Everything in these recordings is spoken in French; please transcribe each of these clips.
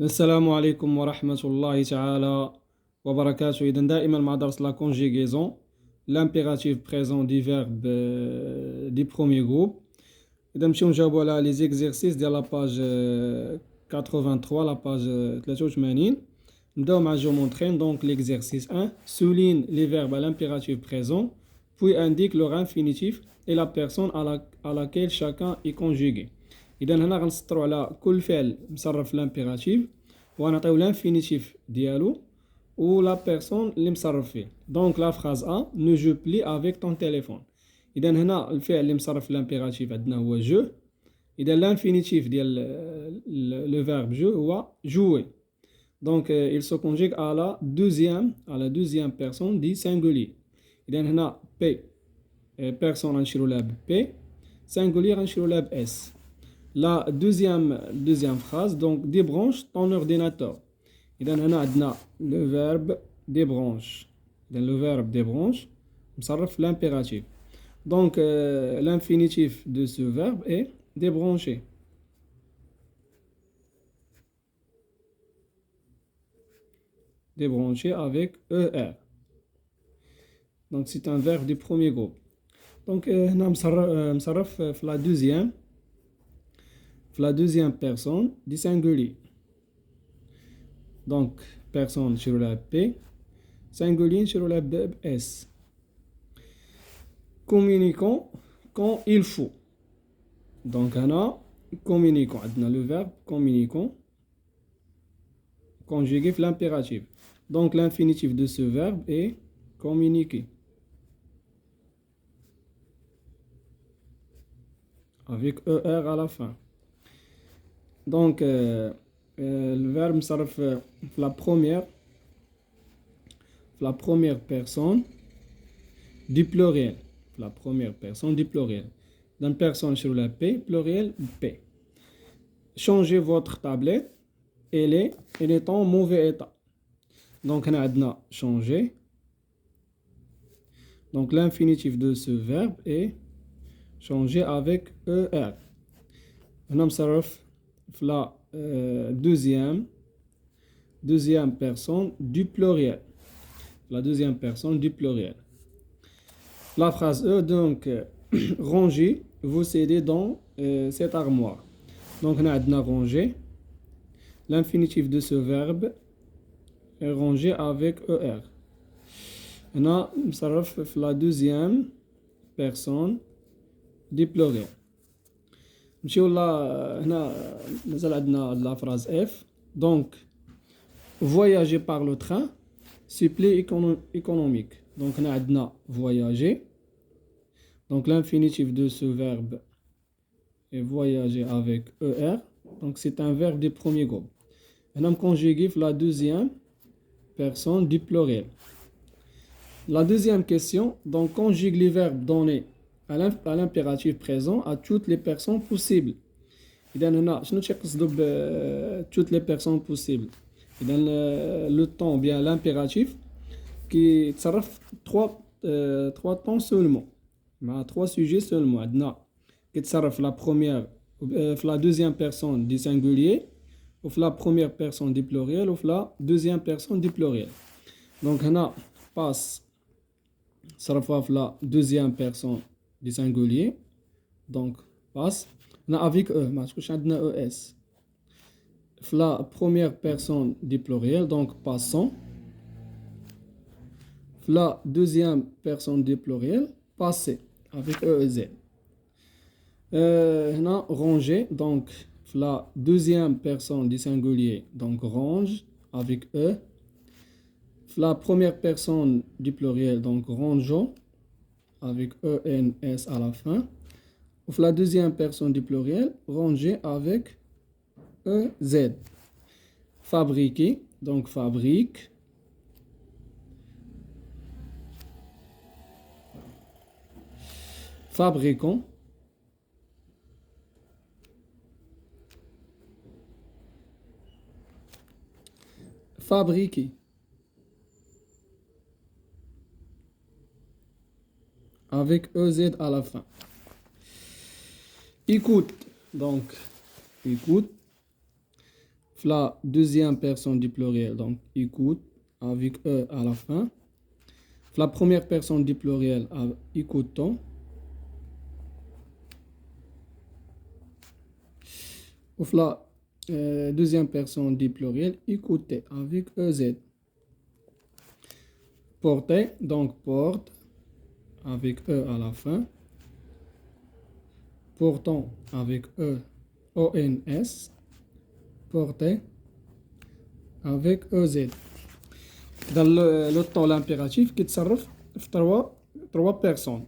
السلام عليكم ورحمة الله تعالى وبركاته. إذا دائما مع درس la conjugaison, l'impératif présent du verbe du premier groupe. إذا نمشيو نجاوبو على لي زيكزيرسيس ديال لاباج 83 لاباج 83. نبداو مع جو مونترين. Donc l'exercice 1 souligne les verbes à l'impératif présent puis indique leur infinitif et la personne à laquelle chacun est conjugué. إذا هنا غنسطرو على كل فعل مصرف في لامبيراتيف وغنعطيو لانفينيتيف ديالو و لا بيرسون اللي مصرف فيه. دونك لا فراز ا نو جو بلي افيك طون تيليفون. اذا هنا الفعل اللي مصرف في لامبيراتيف عندنا هو جو. اذا لانفينيتيف ديال لو فيرب جو هو jouer. دونك il se conjugue à la deuxième personne du singulier. اذا هنا بي بيرسون غنشيرو لها ب بي، singulier غنشيرو لها ب اس. La deuxième phrase, donc débranche ton ordinateur. إذا هنا عندنا le verbe débranche. إذا le verbe débranche مصرف l'impératif. Donc l'infinitif de ce verbe est débrancher. Débrancher avec ER. Donc c'est un verbe du premier groupe. Donc هنا مصرف في la deuxième personne du singulier. Donc, personne sur la P, singulier sur la B, S. Communiquons quand il faut. Donc, on a communiquons. On a le verbe communiquons conjugué dans l'impératif. Donc, l'infinitif de ce verbe est communiquer. Avec ER à la fin. Donc, le verbe s'arrête la première personne du pluriel. La première personne du pluriel. Dans personne sur la P, pluriel P. Changez votre tablette, elle est en mauvais état. Donc, on a changer. Donc, l'infinitif de ce verbe est changer avec ER. On s'arrête la deuxième personne du pluriel. La deuxième personne du pluriel. La phrase E, donc, rangez vos CD dans cette armoire. Donc, on a ranger. L'infinitif de ce verbe est ranger avec ER. On a la deuxième personne du pluriel. نمشيو هنا مازال عندنا لا فراز اف. دونك voyager par le train supplément économique. Donc هنا عندنا voyager. Donc l'infinitif de ce verbe est voyager avec ER. Donc c'est un verbe du premier groupe. هنا conjugué la deuxième personne du pluriel. La deuxième question, donc conjugue les verbes donnés à l'impératif présent à toutes les personnes possibles. إذا هنا شنو تيقصدوا ب toutes les personnes possibles. إذا le temps bien l'impératif qui تصرف trois temps seulement مع trois sujets seulement. عندنا كيتصرف la première la deuxième personne du singulier ou la première personne du pluriel ou la deuxième personne du pluriel. Donc هنا passe صرفها في la deuxième personne du singulier. Donc passe. On a avec E, ما تكونش عندنا ES. La première personne du pluriel, donc passons. La deuxième personne du pluriel, passez, avec EZ. On a ranger, donc la deuxième personne du singulier, donc range, avec E. La première personne du pluriel, donc rangeons, avec ENS à la fin. Ou la deuxième personne du pluriel, ranger avec EZ. Fabriquer, donc fabrique. Fabricant. Fabriquer. Avec EZ à la fin. Écoute, donc écoute. La deuxième personne du pluriel, donc écoute, avec E à la fin. La première personne du pluriel, écoutons. Ou la deuxième personne du pluriel, écoutez, avec EZ. Porter, donc porte, avec E à la fin. Portant, avec E, ONS. Porter, avec EZ. Dans le temps, l'impératif qui تصرف في trois personnes.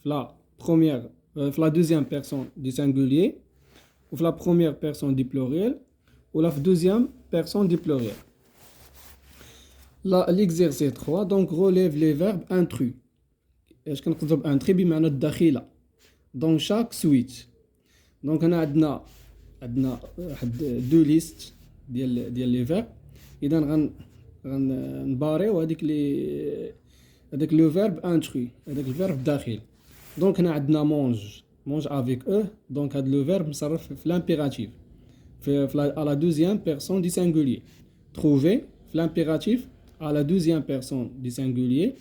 La première, la deuxième personne du singulier, ou la première personne du pluriel, ou la deuxième personne du pluriel. L'exercice 3, donc relève les verbes intrus. اش كنقصدوا بانتري بمعنى الداخله. Donc chaque suite. Donc هنا عندنا واحد دو ليست ديال لي فيرب. اذا غنباريو هذيك لو فيرب انتري، هذاك الفيرب داخل. دونك هنا عندنا مونج افيك او، دونك هذا لو فيرب مصرف في لامبيراتيف في على دوزيام بيرسون دي سينغولير. تروفي في لامبيراتيف على دوزيام بيرسون دي سينغولير.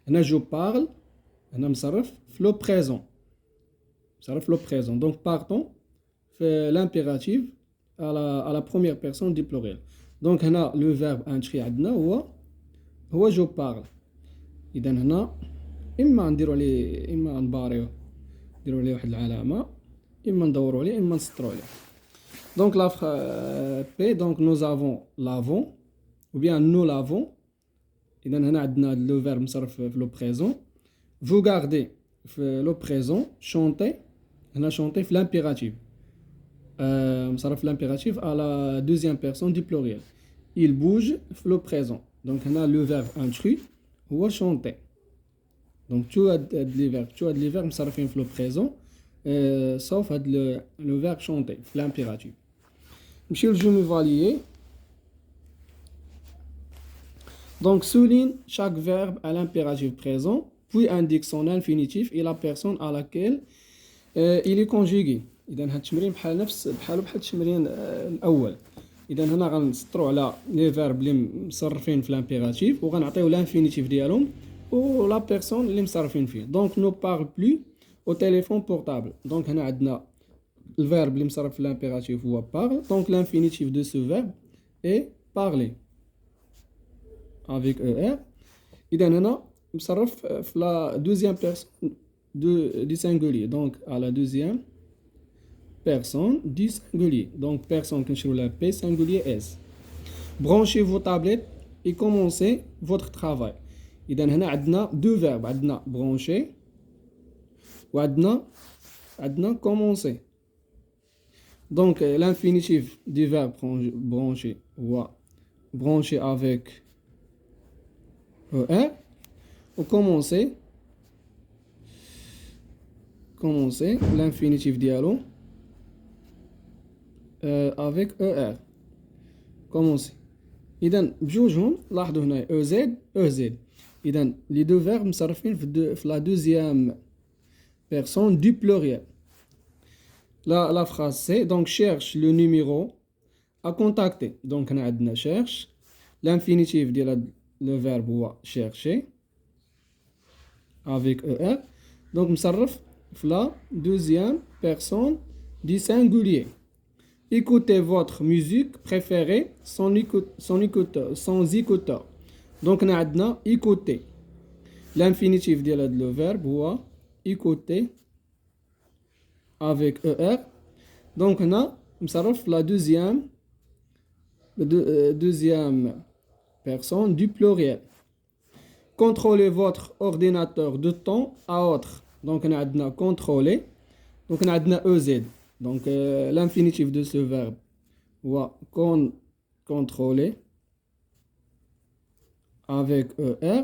هنا جو بارل، هنا مصرف في لو بريزون، مصرف لو بريزون. دونك بارتون في لامبيراتيف على بروميير بيرسون دي بلوريال. دونك هنا لو فيرب انتري عندنا هو جو بارل. اذا هنا اما نديرو عليه، اما نباريوه نديرو عليه واحد العلامه، اما ندورو عليه، اما نسطرو عليه. دونك لا بي، دونك نو زافون لافون ou bien nous l'avons. اذا هنا عندنا لو فيرب مصرف في لو بريزون. vous gardez في لو بريزون. chanter هنا chanter في l'impératif مصرف في l'impératif à la deuxième personne du pluriel. il bouge في لو بريزون. دونك هنا لو فيرب intrus هو chanter. دونك تو هاد لي فيرب مصرفين في لو بريزون sauf هاد لو فيرب chanter في l'impératif. نمشيو للجمل فاليي. Donc, souligne chaque verbe à l'impératif présent, puis indique son infinitif et la personne à laquelle il est conjugué. إذا هاد التمرين بحال التمرين الأول. إذا هنا غنسطرو على لي فيرب اللي مصرفين في لامبيراتيف وغنعطيو لانفينيتيف ديالهم و لا بيرسون اللي مصرفين فيه. دونك نو بارل بلو au téléphone portable. دونك هنا عندنا الفيرب اللي مصرف في لامبيراتيف هو بارل. دونك لانفينيتيف دو سو فيرب est parler avec ER. إذا هنا مصرف في la deuxième personne du singulier. Donc à la deuxième personne du singulier. Donc personne كنشرو لها P singulier S. Branchez vos tablettes et commencez votre travail. إذا هنا عندنا deux verbes. عندنا brancher وعندنا commencer. Donc l'infinitif du verbe brancher هو brancher avec ER. Ou commencer l'infinitif dialogue avec ER. Commencer. إذا بجوجهم لاحظوا هنا EZ. إذا les deux verbes مصرفين في la deuxième personne du pluriel. La phrase c'est donc cherche le numéro à contacter. Donc هنا عندنا cherche. L'infinitif ديال le verbe هو chercher avec ER. Donc مصرف في la deuxième personne du singulier. Écoutez votre musique préférée sans écouteur. Donc هنا عندنا écouter. L'infinitif ديال le verbe هو écouter avec ER. Donc هنا مصرف في la deuxième personne du pluriel. Contrôlez votre ordinateur de temps à autre. Donc on a contrôler. Donc on a EZ. Donc l'infinitif de ce verbe va contrôler avec ER.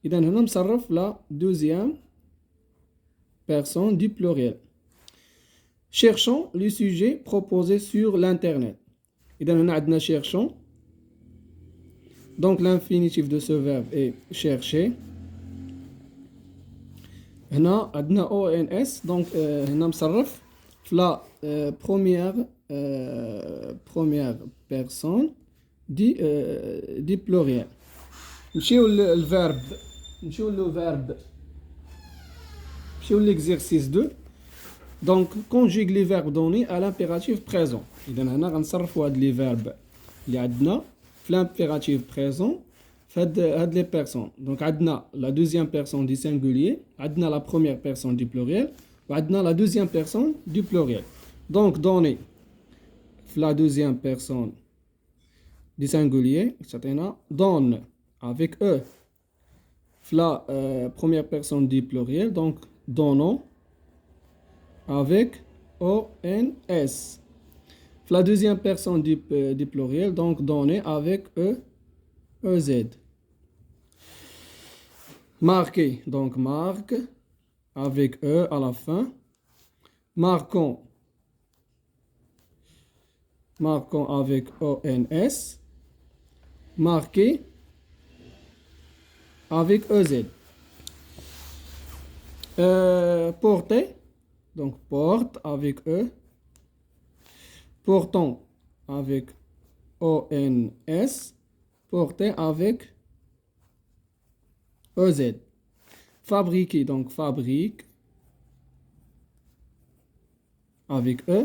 Et donc on a la deuxième personne du pluriel. Cherchons les sujets proposés sur l'internet. Et donc on a cherchons. Donc l'infinitif de ce verbe est chercher. هنا عندنا ONS. donc هنا مصرف في la première première personne du pluriel. نمشيو للفيرب نمشيو l'exercice 2. Donc conjugue les verbes donnés à l'impératif présent. إذا هنا غنصرفوا هاد لي فيرب اللي عندنا في l'impératif présent في هاد لي بيرسون. دونك عندنا la deuxième personne du singulier, عندنا la première personne du pluriel وعندنا la deuxième personne du pluriel. Donc donné في la deuxième personne du singulier تعطينا donne avec E. La première personne du pluriel, donc donnons avec ONS. La deuxième personne du pluriel, donc donner avec EZ. Marquer, donc marque avec E à la fin. Marquons avec ONS. Marquer avec EZ. Porter, donc porte avec E. Portons avec ONS. Porter avec EZ. Fabriquer, donc fabrique avec E.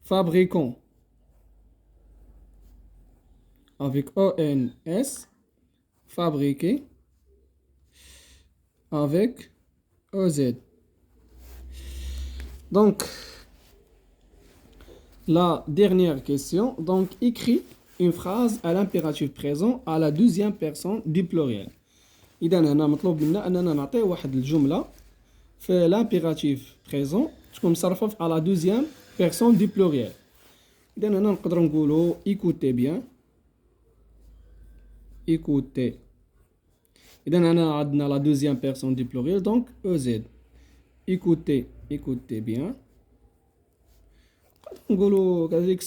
Fabricons avec ONS. Fabriquer avec EZ. Donc, la dernière question. Donc, écris une phrase à l'impératif présent à la deuxième personne du pluriel. إذا هنا مطلوب منا أننا نعطيه واحد الجملة في l'impératif présent تكون مصرفة à la deuxième personne du pluriel. إذا هنا نقدر نقولوا écoutez bien. Écoutez. إذا هنا عندنا la deuxième personne du pluriel donc EZ. Écoutez bien. نقولوا كذلك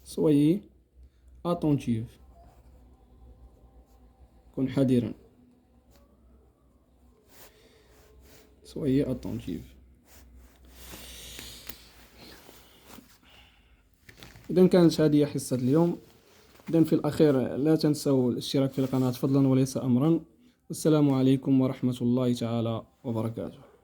soyez attentif. كن حذرا. Soyez attentif. إذا كانت هذه حصة اليوم. إذا في الأخير لا تنسوا الاشتراك في القناة فضلا وليس أمرا. والسلام عليكم ورحمة الله تعالى وبركاته.